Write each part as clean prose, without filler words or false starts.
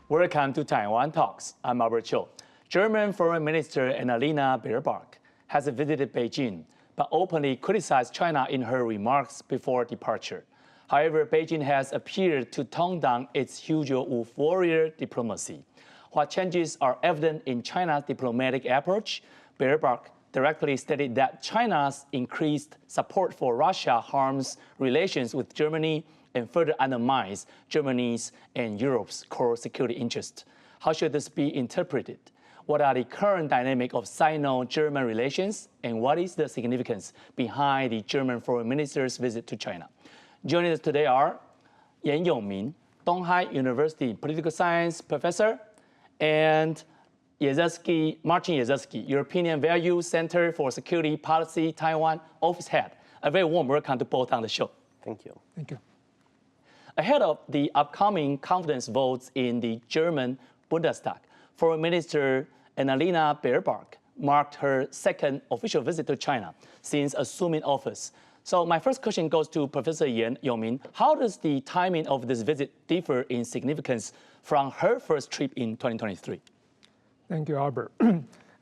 Welcome to Taiwan Talks. I'm Albert Chiu. German Foreign Minister Annalena Baerbock has visited Beijing, but openly criticized China in her remarks before departure. However, Beijing has appeared to tone down its usual wolf warrior diplomacy. While changes are evident in China's diplomatic approach, Baerbock directly stated that China's increased support for Russia harms relations with Germany and further undermines Germany's and Europe's core security interests. How should this be interpreted? What are the current dynamics of Sino-German relations, and what is the significance behind the German foreign minister's visit to China? Joining us today are Yung-ming, Tunghai University political science professor, and Marcin Jerzewski, European Value Center for Security Policy, Taiwan office head. A very warm welcome to both on the show. Thank you. Thank you. Ahead of the upcoming confidence votes in the German Bundestag, Foreign Minister Annalena Baerbock marked her second official visit to China since assuming office. So my first question goes to Professor Yung-ming. How does the timing of this visit differ in significance from her first trip in 2023? Thank you, Albert.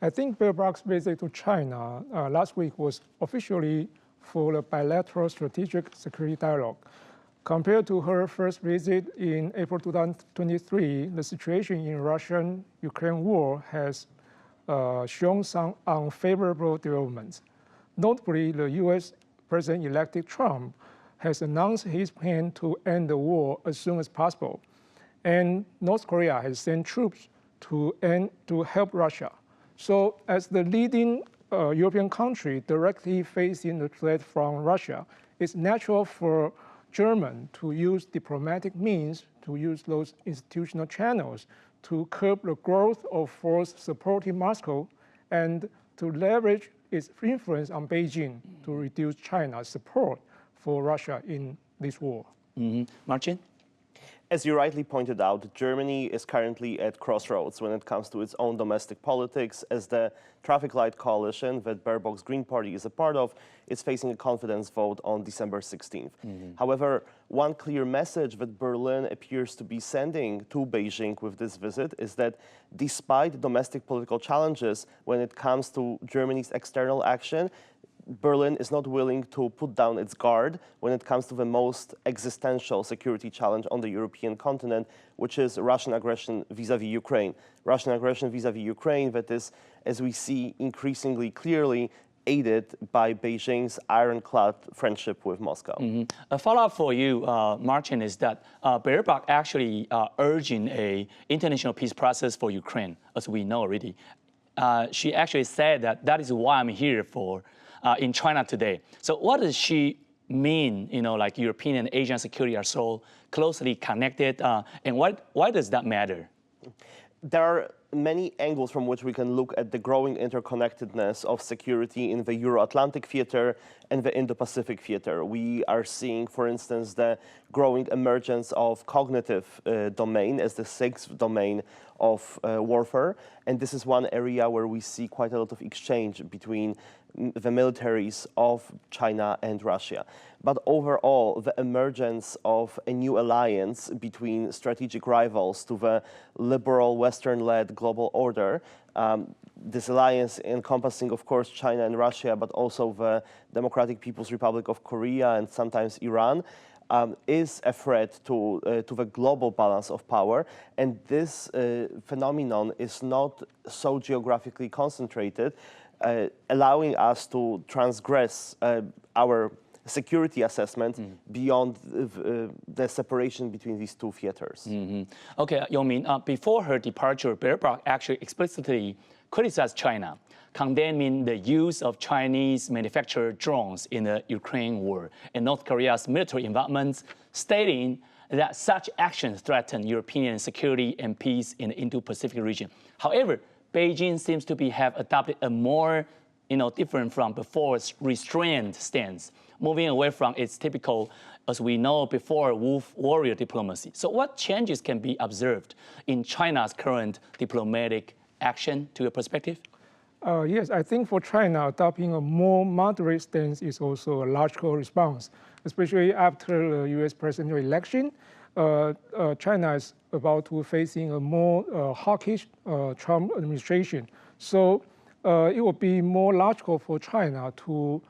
I think Baerbock's visit to China last week was officially for a bilateral strategic security dialogue. Compared to her first visit in April 2023, the situation in Russian-Ukraine war has shown some unfavorable developments. Notably, the U.S. President-elect Trump has announced his plan to end the war as soon as possible, and North Korea has sent troops to help Russia. So, as the leading European country directly facing the threat from Russia, it's natural for Germany to use diplomatic means, to use those institutional channels to curb the growth of force supporting Moscow and to leverage its influence on Beijing to reduce China's support for Russia in this war. Marcin? As you rightly pointed out, Germany is currently at crossroads when it comes to its own domestic politics, as the traffic light coalition that Baerbock's Green Party is a part of is facing a confidence vote on December 16th. However, one clear message that Berlin appears to be sending to Beijing with this visit is that despite domestic political challenges when it comes to Germany's external action, Berlin is not willing to put down its guard when it comes to the most existential security challenge on the European continent, which is Russian aggression vis-à-vis Ukraine. Russian aggression vis-à-vis Ukraine that is, as we see increasingly clearly, aided by Beijing's ironclad friendship with Moscow. A follow-up for you, Marcin, is that Baerbock actually urging an international peace process for Ukraine, as we know already. She actually said that is why I'm here for in China today. So what does she mean, like European and Asian security are so closely connected, and why does that matter? There are many angles from which we can look at the growing interconnectedness of security in the Euro-Atlantic theater and the Indo-Pacific theater. We are seeing, for instance, the growing emergence of cognitive domain as the sixth domain of warfare. And this is one area where we see quite a lot of exchange between the militaries of China and Russia. But overall, the emergence of a new alliance between strategic rivals to the liberal Western-led global order, this alliance encompassing, of course, China and Russia, but also the Democratic People's Republic of Korea and sometimes Iran, is a threat to the global balance of power. And this phenomenon is not so geographically concentrated, allowing us to transgress our security assessment beyond the separation between these two theaters. Okay, Yung-ming, before her departure, Baerbock actually explicitly criticized China, condemning the use of Chinese manufactured drones in the Ukraine war and North Korea's military involvement, stating that such actions threaten European security and peace in the Indo-Pacific region. However, Beijing seems to have adopted a more, different from before, restrained stance, moving away from its typical, as we know before, wolf warrior diplomacy. So what changes can be observed in China's current diplomatic action, to your perspective? Yes, I think for China, adopting a more moderate stance is also a logical response, especially after the U.S. presidential election. China is about to facing a more hawkish Trump administration. So it would be more logical for China to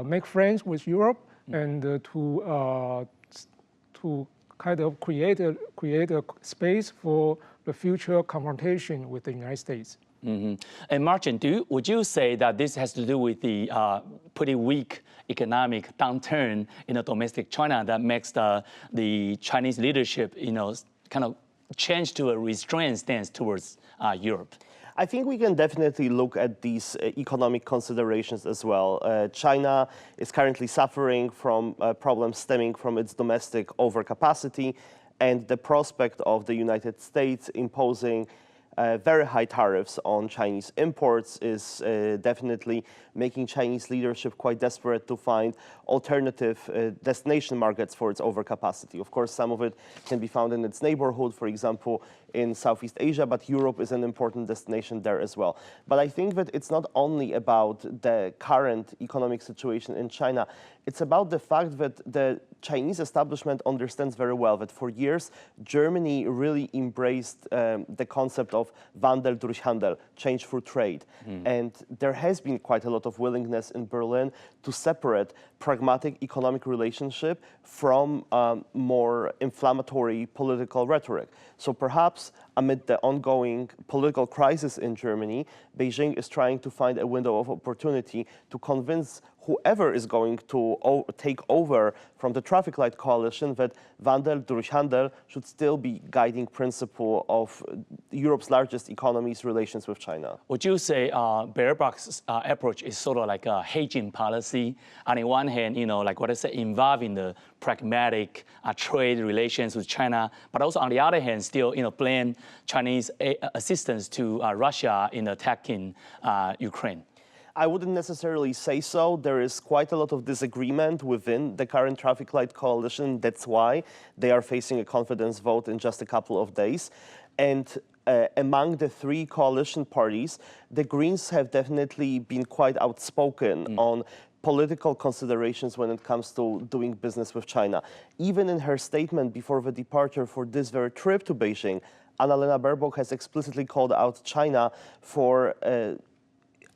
make friends with Europe and to kind of create a space for the future confrontation with the United States. Mm-hmm. And Marcin, would you say that this has to do with the pretty weak economic downturn in the domestic China that makes the Chinese leadership, kind of change to a restrained stance towards Europe? I think we can definitely look at these economic considerations as well. China is currently suffering from problems stemming from its domestic overcapacity, and the prospect of the United States imposing very high tariffs on Chinese imports is definitely making Chinese leadership quite desperate to find alternative destination markets for its overcapacity. Of course, some of it can be found in its neighborhood, for example, in Southeast Asia, but Europe is an important destination there as well. But I think that it's not only about the current economic situation in China, it's about the fact that the Chinese establishment understands very well that for years, Germany really embraced the concept of Wandel durch Handel, change through trade. And there has been quite a lot of willingness in Berlin to separate pragmatic economic relationship from more inflammatory political rhetoric. So perhaps amid the ongoing political crisis in Germany, Beijing is trying to find a window of opportunity to convince whoever is going to take over from the traffic light coalition that Wandel durch Handel should still be guiding principle of Europe's largest economy's relations with China. Would you say Baerbock's approach is sort of like a hedging policy? On one hand, like what I said, involving the pragmatic trade relations with China, but also on the other hand, still, blame Chinese assistance to Russia in attacking Ukraine? I wouldn't necessarily say so. There is quite a lot of disagreement within the current traffic light coalition. That's why they are facing a confidence vote in just a couple of days. And among the three coalition parties, the Greens have definitely been quite outspoken on political considerations when it comes to doing business with China. Even in her statement before the departure for this very trip to Beijing, Annalena Baerbock has explicitly called out China for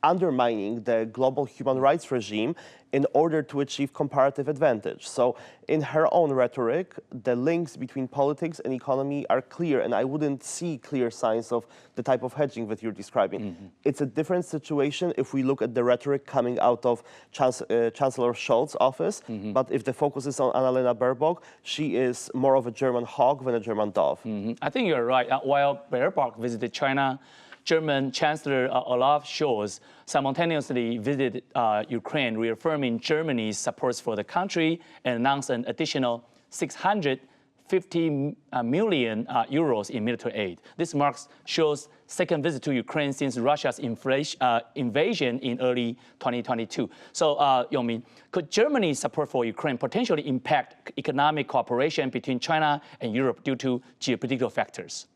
undermining the global human rights regime in order to achieve comparative advantage. So in her own rhetoric, the links between politics and economy are clear, and I wouldn't see clear signs of the type of hedging that you're describing. It's a different situation if we look at the rhetoric coming out of Chancellor Scholz's office, but if the focus is on Annalena Baerbock, she is more of a German hawk than a German dove. I think you're right. While Baerbock visited China, German Chancellor Olaf Scholz simultaneously visited Ukraine, reaffirming Germany's support for the country and announced an additional 650 million euros in military aid. This marks Scholz's second visit to Ukraine since Russia's invasion in early 2022. So, Yung-ming, could Germany's support for Ukraine potentially impact economic cooperation between China and Europe due to geopolitical factors?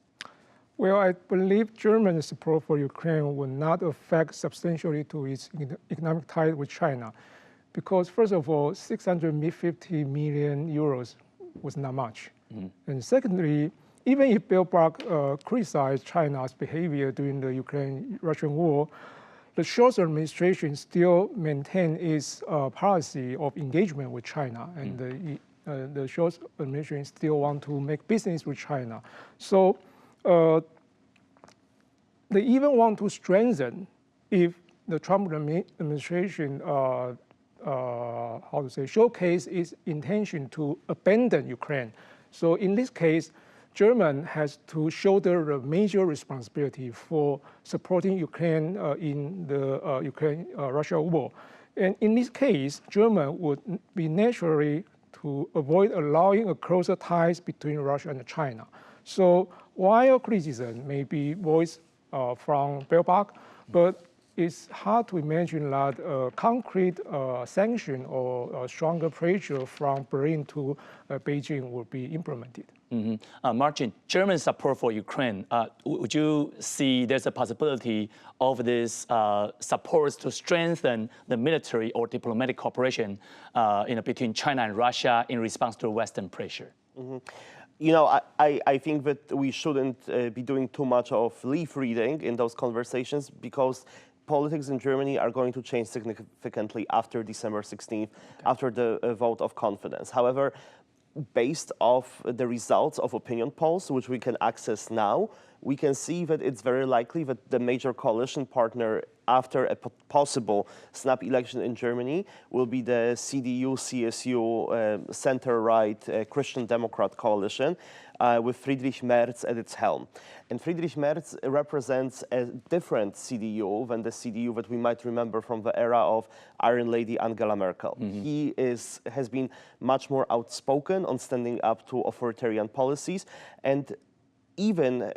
Well, I believe Germany's support for Ukraine will not affect substantially to its economic ties with China, because first of all, 650 million euros was not much. And secondly, even if Baerbock criticized China's behavior during the Ukraine-Russian war, the Scholz administration still maintained its policy of engagement with China, and the Scholz administration still want to make business with China. So they even want to strengthen if the Trump administration, showcase its intention to abandon Ukraine. So in this case, Germany has to shoulder the major responsibility for supporting Ukraine in the Ukraine-Russia war. And in this case, Germany would be naturally to avoid allowing a closer ties between Russia and China. So while criticism may be voiced from Baerbock, but it's hard to imagine that a concrete sanction or stronger pressure from Berlin to Beijing will be implemented. Marcin, German support for Ukraine, would you see there's a possibility of this support to strengthen the military or diplomatic cooperation between China and Russia in response to Western pressure? You know, I think that we shouldn't be doing too much of leaf reading in those conversations, because politics in Germany are going to change significantly after December 16th, after the vote of confidence. However, based off the results of opinion polls, which we can access now, we can see that it's very likely that the major coalition partner after a possible snap election in Germany will be the CDU-CSU center-right Christian Democrat coalition with Friedrich Merz at its helm. And Friedrich Merz represents a different CDU than the CDU that we might remember from the era of Iron Lady Angela Merkel. He has been much more outspoken on standing up to authoritarian policies, and even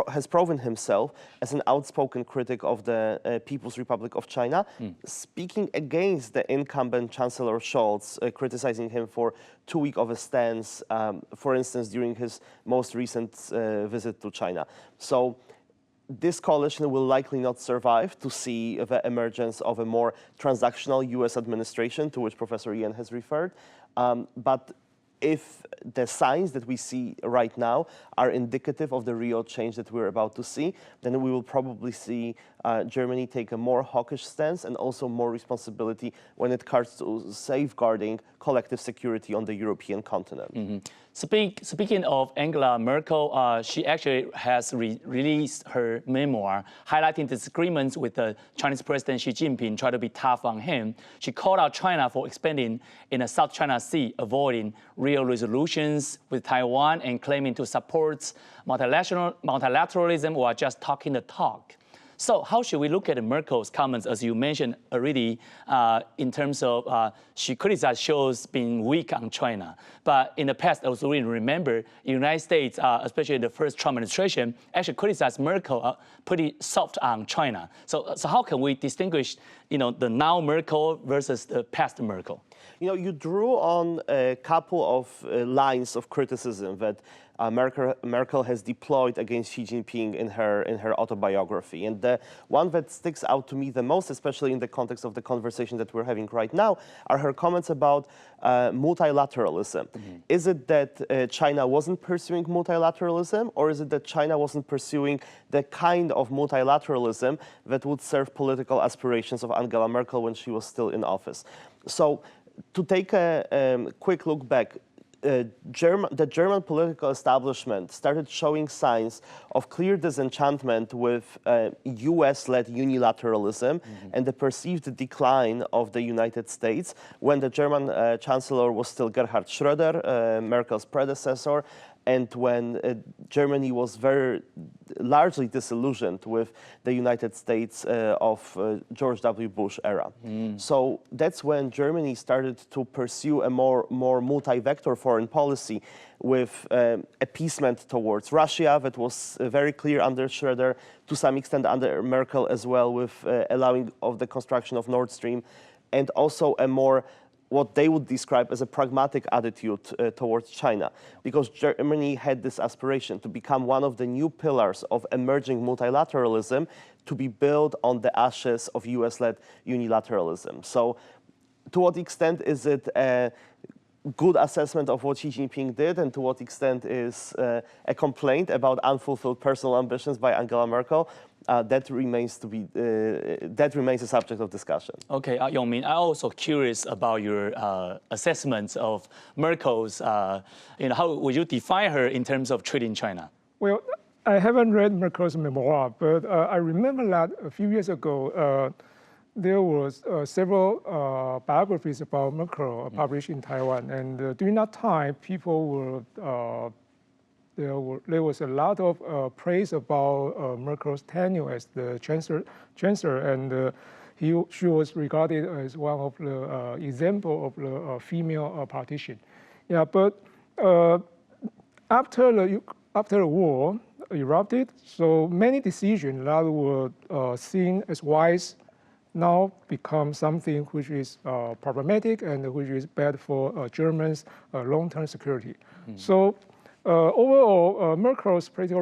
has proven himself as an outspoken critic of the People's Republic of China, speaking against the incumbent Chancellor Scholz, criticizing him for too weak of a stance, for instance, during his most recent visit to China. So this coalition will likely not survive to see the emergence of a more transactional US administration, to which Professor Ian has referred. But if the signs that we see right now are indicative of the real change that we're about to see, then we will probably see Germany take a more hawkish stance and also more responsibility when it comes to safeguarding collective security on the European continent. Speaking of Angela Merkel, she actually has released her memoir highlighting disagreements with the Chinese President Xi Jinping, trying to be tough on him. She called out China for expanding in the South China Sea, avoiding real resolutions with Taiwan, and claiming to support multilateralism while just talking the talk. So how should we look at Merkel's comments, as you mentioned already, in terms of she criticized Scholz being weak on China. But in the past, as we remember, the United States, especially the first Trump administration, actually criticized Merkel pretty soft on China. So how can we distinguish, the now Merkel versus the past Merkel? You drew on a couple of lines of criticism that Merkel has deployed against Xi Jinping in her autobiography. And the one that sticks out to me the most, especially in the context of the conversation that we're having right now, are her comments about multilateralism. Is it that China wasn't pursuing multilateralism, or is it that China wasn't pursuing the kind of multilateralism that would serve political aspirations of Angela Merkel when she was still in office? So to take a quick look back, the German political establishment started showing signs of clear disenchantment with US-led unilateralism and the perceived decline of the United States when the German Chancellor was still Gerhard Schröder, Merkel's predecessor, and when Germany was very largely disillusioned with the United States of George W. Bush era. So that's when Germany started to pursue a more multi-vector foreign policy with appeasement towards Russia that was very clear under Schröder, to some extent under Merkel as well, with allowing of the construction of Nord Stream, and also a more what they would describe as a pragmatic attitude towards China, because Germany had this aspiration to become one of the new pillars of emerging multilateralism to be built on the ashes of US-led unilateralism. So to what extent is it a good assessment of what Xi Jinping did, and to what extent is a complaint about unfulfilled personal ambitions by Angela Merkel? That remains a subject of discussion. Okay, Yung-ming, I'm also curious about your assessments of Merkel's. How would you define her in terms of treating China? Well, I haven't read Merkel's memoir, but I remember that a few years ago there was several biographies about Merkel published in Taiwan, and during that time, people were. There was a lot of praise about Merkel's tenure as the chancellor, and she was regarded as one of the example of the female politician. Yeah, but after the war erupted, so many decisions that were seen as wise now become something which is problematic and which is bad for Germany's long-term security. So. Overall, Merkel's political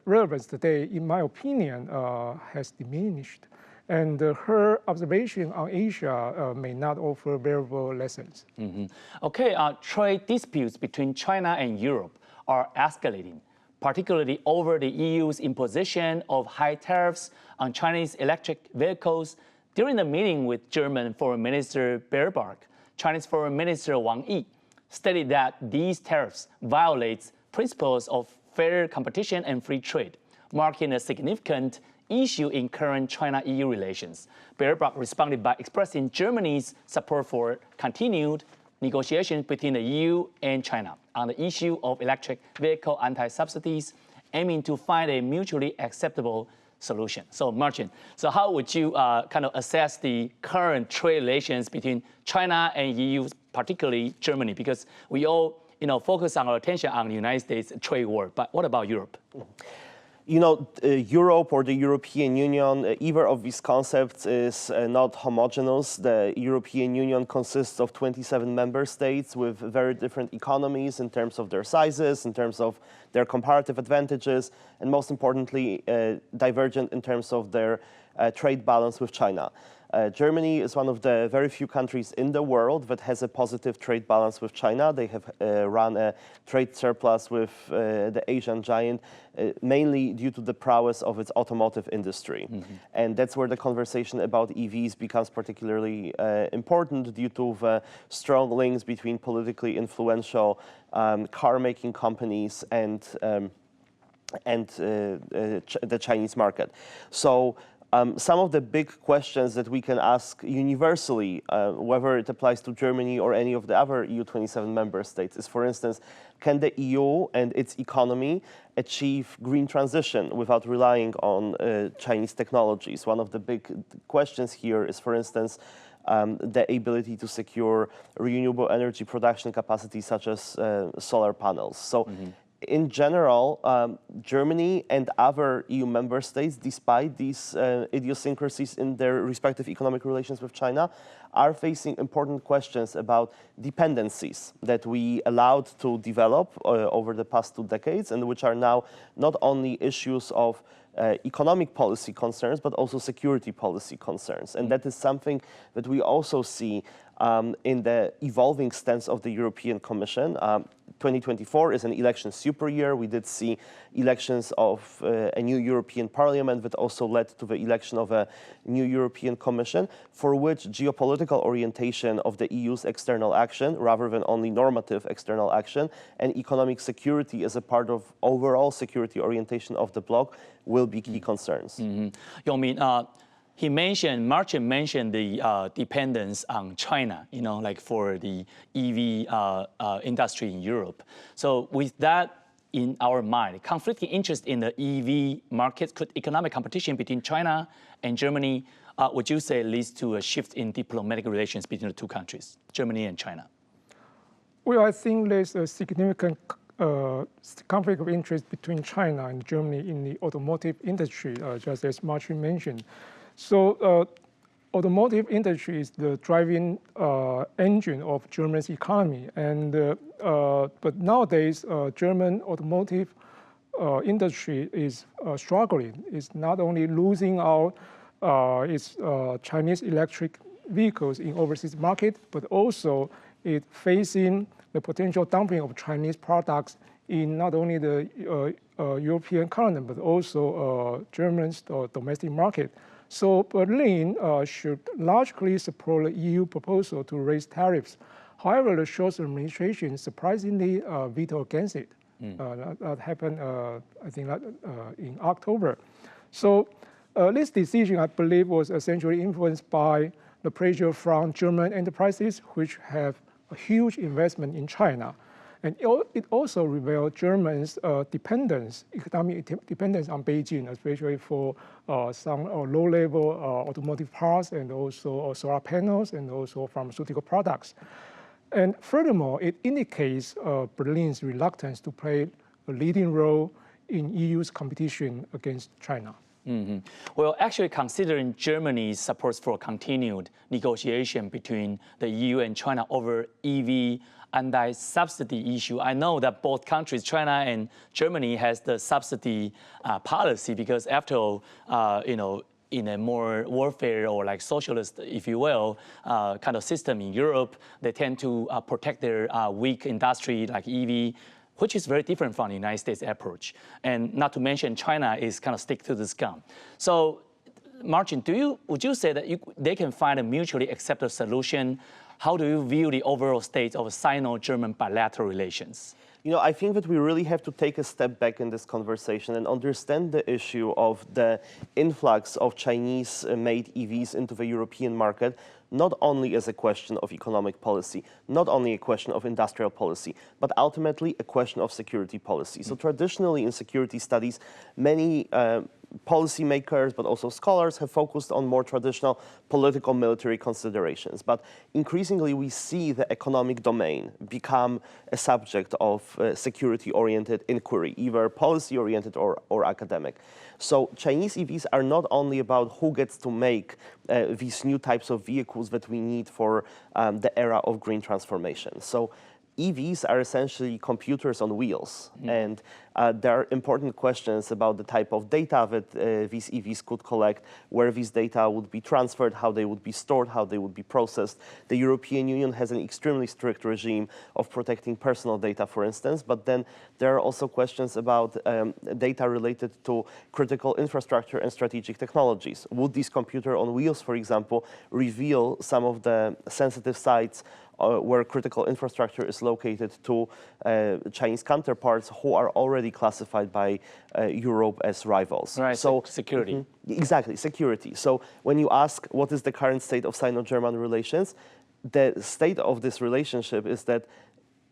relevance today, in my opinion, has diminished, and her observation on Asia may not offer valuable lessons. Okay, trade disputes between China and Europe are escalating, particularly over the EU's imposition of high tariffs on Chinese electric vehicles. During the meeting with German Foreign Minister Baerbock, Chinese Foreign Minister Wang Yi stated that these tariffs violate principles of fair competition and free trade, marking a significant issue in current China-EU relations. Baerbock responded by expressing Germany's support for continued negotiations between the EU and China on the issue of electric vehicle anti-subsidies, aiming to find a mutually acceptable solution. So, Marcin, so how would you kind of assess the current trade relations between China and EU, particularly Germany? Because we all, focus our attention on the United States trade war. But what about Europe? Europe or the European Union, either of these concepts is not homogeneous. The European Union consists of 27 member states with very different economies in terms of their sizes, in terms of their comparative advantages, and most importantly, divergent in terms of their trade balance with China. Germany is one of the very few countries in the world that has a positive trade balance with China. They have run a trade surplus with the Asian giant, mainly due to the prowess of its automotive industry. And that's where the conversation about EVs becomes particularly important due to the strong links between politically influential car-making companies and the Chinese market. So some of the big questions that we can ask universally, whether it applies to Germany or any of the other EU27 member states, is, for instance, can the EU and its economy achieve green transition without relying on Chinese technologies? One of the big questions here is, for instance, the ability to secure renewable energy production capacity, such as solar panels. So, in general, Germany and other EU member states, despite these idiosyncrasies in their respective economic relations with China, are facing important questions about dependencies that we allowed to develop over the past 2 decades, and which are now not only issues of economic policy concerns, but also security policy concerns. And that is something that we also see in the evolving stance of the European Commission. 2024 is an election super year. We did see elections of a new European Parliament that also led to the election of a new European Commission, for which geopolitical orientation of the EU's external action, rather than only normative external action, and economic security as a part of overall security orientation of the bloc will be key concerns. Yung-ming, Marcin mentioned the dependence on China, like for the EV industry in Europe. So with that in our mind, conflicting interest in the EV market, could economic competition between China and Germany, would you say, leads to a shift in diplomatic relations between the two countries, Germany and China? Well, I think there's a significant conflict of interest between China and Germany in the automotive industry, just as Marcin mentioned. So automotive industry is the driving engine of Germany's economy. And but nowadays, German automotive industry is struggling. It's not only losing out its Chinese electric vehicles in overseas market, but also it facing the potential dumping of Chinese products in not only the European continent, but also Germany's domestic market. So Berlin should largely support the EU proposal to raise tariffs. However, the Scholz administration surprisingly vetoed against it. That happened, I think, in October. So this decision, I believe, was essentially influenced by the pressure from German enterprises, which have a huge investment in China. And it also revealed Germany's economic dependence on Beijing, especially for some low-level automotive parts and also solar panels and also pharmaceutical products. And furthermore, it indicates Berlin's reluctance to play a leading role in EU's competition against China. Well, actually, considering Germany's support for continued negotiation between the EU and China over EV anti-subsidy issue, I know that both countries, China and Germany, has the subsidy policy because, after all, in a more warfare or like socialist, if you will, kind of system in Europe, they tend to protect their weak industry like EV, which is very different from the United States approach. And not to mention China is kind of stick to this gun. So Marcin, would you say that they can find a mutually acceptable solution? How do you view the overall state of Sino-German bilateral relations? I think that we really have to take a step back in this conversation and understand the issue of the influx of Chinese-made EVs into the European market, not only as a question of economic policy, not only a question of industrial policy, but ultimately a question of security policy. So traditionally in security studies, many policymakers, but also scholars have focused on more traditional political military considerations. But increasingly, we see the economic domain become a subject of security-oriented inquiry, either policy-oriented or academic. So Chinese EVs are not only about who gets to make these new types of vehicles that we need for the era of green transformation. So EVs are essentially computers on wheels, and there are important questions about the type of data that these EVs could collect, where these data would be transferred, how they would be stored, how they would be processed. The European Union has an extremely strict regime of protecting personal data, for instance, but then there are also questions about data related to critical infrastructure and strategic technologies. Would these computer on wheels, for example, reveal some of the sensitive sites where critical infrastructure is located to Chinese counterparts who are already classified by Europe as rivals? Right, so security. Exactly, security. So when you ask what is the current state of Sino-German relations, the state of this relationship is that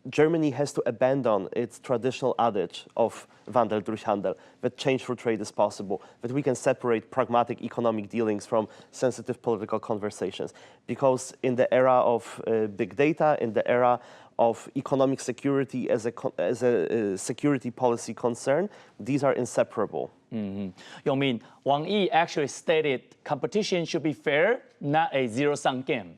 Germany has to abandon its traditional adage of Wandel durch Handel, that change through trade is possible, that we can separate pragmatic economic dealings from sensitive political conversations. Because in the era of big data, in the era of economic security as a security policy concern, these are inseparable. Yung-ming, Wang Yi actually stated competition should be fair, not a zero-sum game,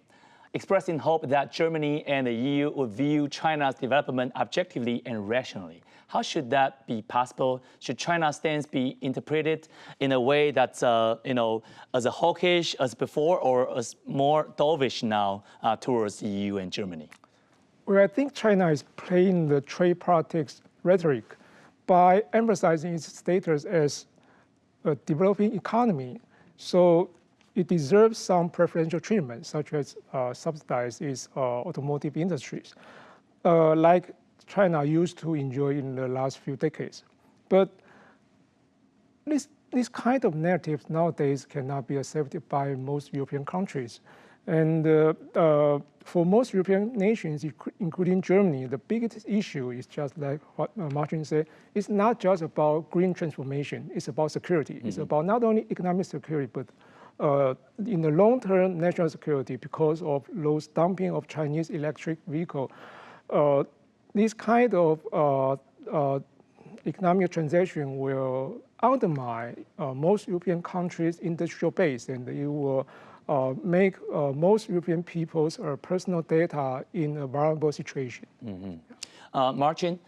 expressing hope that Germany and the EU would view China's development objectively and rationally. How should that be possible? Should China's stance be interpreted in a way that's, as a hawkish as before, or as more dovish now towards the EU and Germany? Well, I think China is playing the trade politics rhetoric by emphasizing its status as a developing economy. So it deserves some preferential treatment, such as subsidize its automotive industries, like China used to enjoy in the last few decades. But this kind of narrative nowadays cannot be accepted by most European countries. And for most European nations, including Germany, the biggest issue is just like what Marcin said, it's not just about green transformation, it's about security. It's about not only economic security, but in the long-term national security because of those dumping of Chinese electric vehicle. This kind of economic transaction will undermine most European countries' industrial base, and it will make most European people's personal data in a vulnerable situation. Marcin,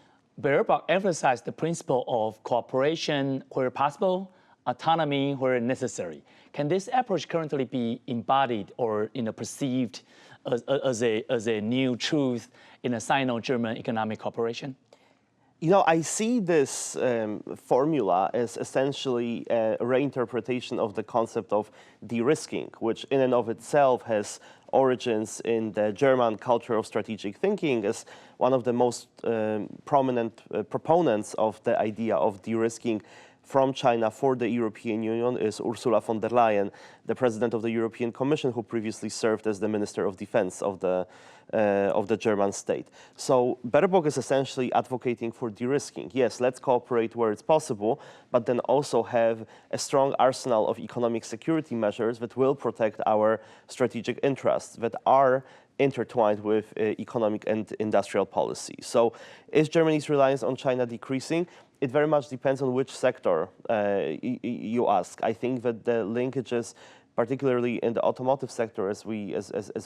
Baerbock emphasized the principle of cooperation where possible, autonomy where necessary. Can this approach currently be embodied or perceived as a new truth in a Sino-German economic cooperation? I see this formula as essentially a reinterpretation of the concept of de-risking, which in and of itself has origins in the German culture of strategic thinking. As one of the most prominent proponents of the idea of de-risking from China for the European Union is Ursula von der Leyen, the president of the European Commission, who previously served as the Minister of Defense of the German state. So Baerbock is essentially advocating for de-risking. Yes, let's cooperate where it's possible, but then also have a strong arsenal of economic security measures that will protect our strategic interests, that are intertwined with economic and industrial policy. So is Germany's reliance on China decreasing? It very much depends on which sector you ask. I think that the linkages, particularly in the automotive sector, as we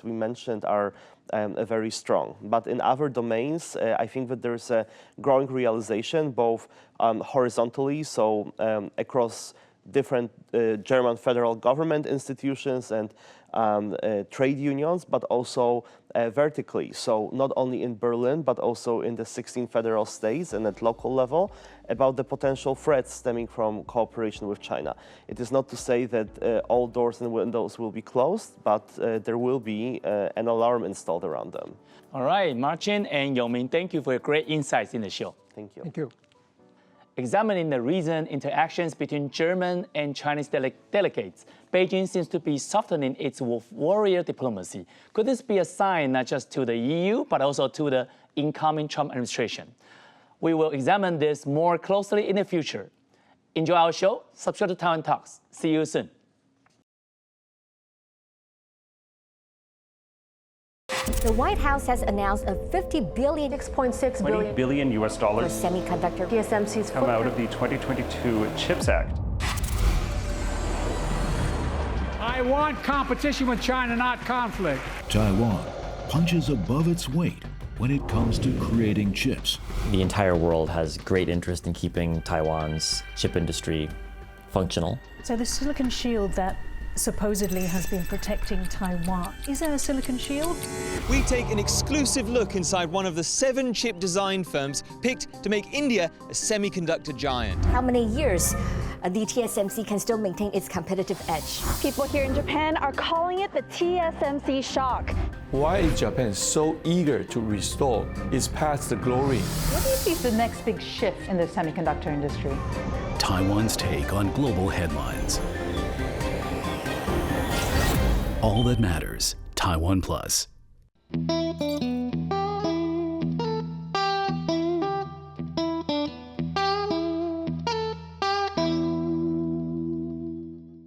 mentioned, are very strong. But in other domains, I think that there's a growing realization, both horizontally, so across different German federal government institutions and trade unions, but also vertically. So not only in Berlin, but also in the 16 federal states and at local level, about the potential threats stemming from cooperation with China. It is not to say that all doors and windows will be closed, but there will be an alarm installed around them. All right, Marcin and Yung-ming, thank you for your great insights in the show. Thank you. Thank you. Examining the recent interactions between German and Chinese delegates, Beijing seems to be softening its warrior diplomacy. Could this be a sign not just to the EU, but also to the incoming Trump administration? We will examine this more closely in the future. Enjoy our show. Subscribe to Taiwan Talks. See you soon. The White House has announced a $50 billion, $6.6 $20 billion US for dollars semiconductor. TSMC's come out of the 2022 CHIPS Act. I want competition with China, not conflict. Taiwan punches above its weight when it comes to creating chips. The entire world has great interest in keeping Taiwan's chip industry functional. So the silicon shield that supposedly has been protecting Taiwan, is there a silicon shield? We take an exclusive look inside one of the 7 chip design firms picked to make India a semiconductor giant. How many years the TSMC can still maintain its competitive edge? People here in Japan are calling it the TSMC shock. Why is Japan so eager to restore its past glory? What do you see as the next big shift in the semiconductor industry? Taiwan's take on global headlines. All that matters, Taiwan Plus.